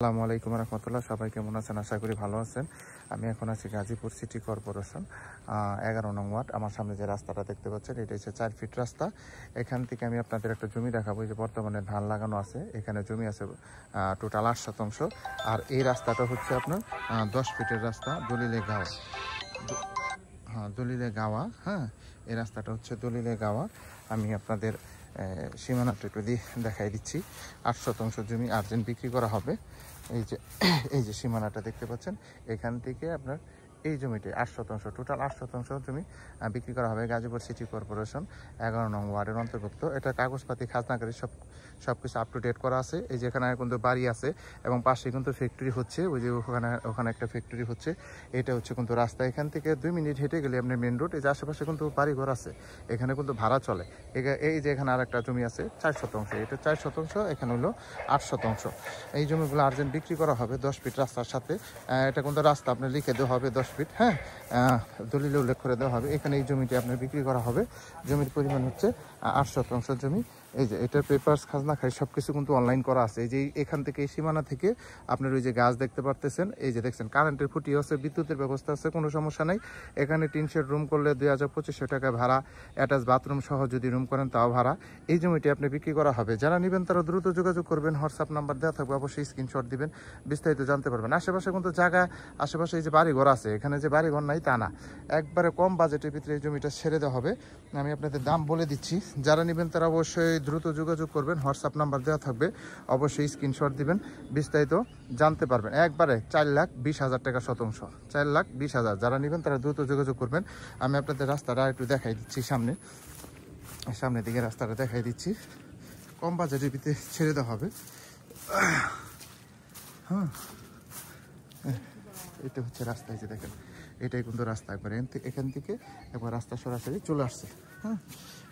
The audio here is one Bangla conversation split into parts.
আসসালামু আলাইকুম রহমতুল্লাহ। সবাই কেমন আছেন? আশা করি ভালো আছেন। আমি এখন আছি গাজীপুর সিটি কর্পোরেশন 11 নং ওয়ার্ড। আমার সামনে যে রাস্তাটা দেখতে পাচ্ছেন এটা হচ্ছে 4 ফিট রাস্তা। এখান থেকে আমি আপনাদের একটা জমি দেখাবো। যে বর্তমানে ধান লাগানো আছে, এখানে জমি আছে টোটাল 8 শতাংশ। আর এই রাস্তাটা হচ্ছে আপনার 10 ফিটের রাস্তা, দলিলে গাওয়া। দলিলে গাওয়া। হ্যাঁ, এই রাস্তাটা হচ্ছে দলিলে গাওয়া। আমি আপনাদের সীমানাটা একটু দেখাই দিচ্ছি। 8 শতাংশ জমি আর্জেন্ট বিক্রি করা হবে। এই যে সীমানাটা দেখতে পাচ্ছেন, এখান থেকে আপনার এই জমিটি 8 শতাংশ, টোটাল 8 শতাংশ জমি বিক্রি করা হবে। গাজীপুর সিটি কর্পোরেশন 11 নং ওয়ার্ডের অন্তর্ভুক্ত। এটা কাগজপাতি খাজনাগারি সবকিছু আপ টু ডেট করা আছে। এই যেখানে কিন্তু বাড়ি আছে এবং পাশে কিন্তু ফ্যাক্টরি হচ্ছে। ওই যে ওখানে একটা ফ্যাক্টরি হচ্ছে। এটা হচ্ছে কিন্তু রাস্তা। এখান থেকে 2 মিনিট হেঁটে গেলে আপনার মেন রোড। এই যে আশেপাশে কিন্তু বাড়িঘর আছে, এখানে কিন্তু ভাড়া চলে। এই যে এখানে আর একটা জমি আছে 4 শতাংশ, এটা 4 শতাংশ, এখানে হলো 8 শতাংশ। এই জমিগুলো আর্জেন্ট বিক্রি করা হবে 10 ফিট রাস্তার সাথে। এটা কিন্তু রাস্তা আপনার লিখে দেওয়া হবে 10 ফিট। হ্যাঁ, দলিলে উল্লেখ করে দেওয়া হবে। এখানে এই জমিটি আপনার বিক্রি করা হবে। জমির পরিমাণ হচ্ছে 8 শতাংশ জমি। এই যে এটার পেপারস খাজনা খাই সব কিছু কিন্তু অনলাইন করা আছে। এই যে এখান থেকে এই সীমানা থেকে আপনার ওই যে গাছ দেখতে পারতেছেন, এই যে দেখছেন কারেন্টের খুঁটি আছে, বিদ্যুতের ব্যবস্থা আছে, কোনো সমস্যা নাই। এখানে টিন শেড রুম করলে 2200 টাকা ভাড়া, অ্যাটাচ বাথরুম সহ যদি রুম করেন তাও ভাড়া। এই জমিটি আপনি বিক্রি করা হবে। যারা নেবেন তারা দ্রুত যোগাযোগ করবেন। হোয়াটসঅ্যাপ নাম্বার দেওয়া থাকবে, অবশ্যই স্ক্রিনশট দিবেন, বিস্তারিত জানতে পারবেন। আশেপাশে কিন্তু জায়গা, আশেপাশে এই যে বাড়িঘর আছে, এখানে যে বাড়িঘর নাই তা না, একবারে কম বাজেটের ভিতরে এই জমিটা ছেড়ে দেওয়া হবে। আমি আপনাদের দাম বলে দিচ্ছি, যারা নেবেন তারা অবশ্যই দ্রুত যোগাযোগ করবেন। হোয়াটসঅ্যাপ নাম্বার দেওয়া থাকবে, অবশ্যই স্ক্রিনশট দিবেন, বিস্তারিত জানতে পারবেন। একবারে 4,20,000 টাকা শতাংশ, 4,20,000। যারা নেবেন তারা দ্রুত যোগাযোগ করবেন। আমি আপনাদের রাস্তাটা একটু দেখাই দিচ্ছি, সামনের দিকে রাস্তাটা দেখাই দিচ্ছি। কম বাজেটের ভিতরে ছেড়ে দেওয়া হবে। হ্যাঁ, এটা হচ্ছে রাস্তা। এই যে দেখেন, এটাই কিন্তু রাস্তা। একবার এখান থেকে একবার রাস্তা সরাসরি চলে আসছে। হ্যাঁ,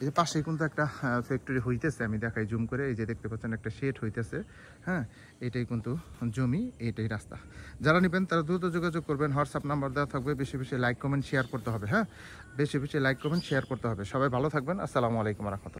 এই যে পাশেই কিন্তু একটা ফ্যাক্টরি হইতেছে, আমি দেখাই জুম করে। এই যে দেখতে পাচ্ছেন একটা শেড হইতেছে। হ্যাঁ, এটাই কিন্তু জমি, এটাই রাস্তা। যারা নেবেন তারা দ্রুত যোগাযোগ করবেন। হোয়াটসঅ্যাপ নাম্বার দেওয়া থাকবে, বেশি বেশি লাইক কমেন্ট শেয়ার করতে হবে। হ্যাঁ, বেশি বেশি লাইক কমেন্ট শেয়ার করতে হবে। সবাই ভালো থাকবেন। আসসালামু আলাইকুম রহমতুল্লাহ।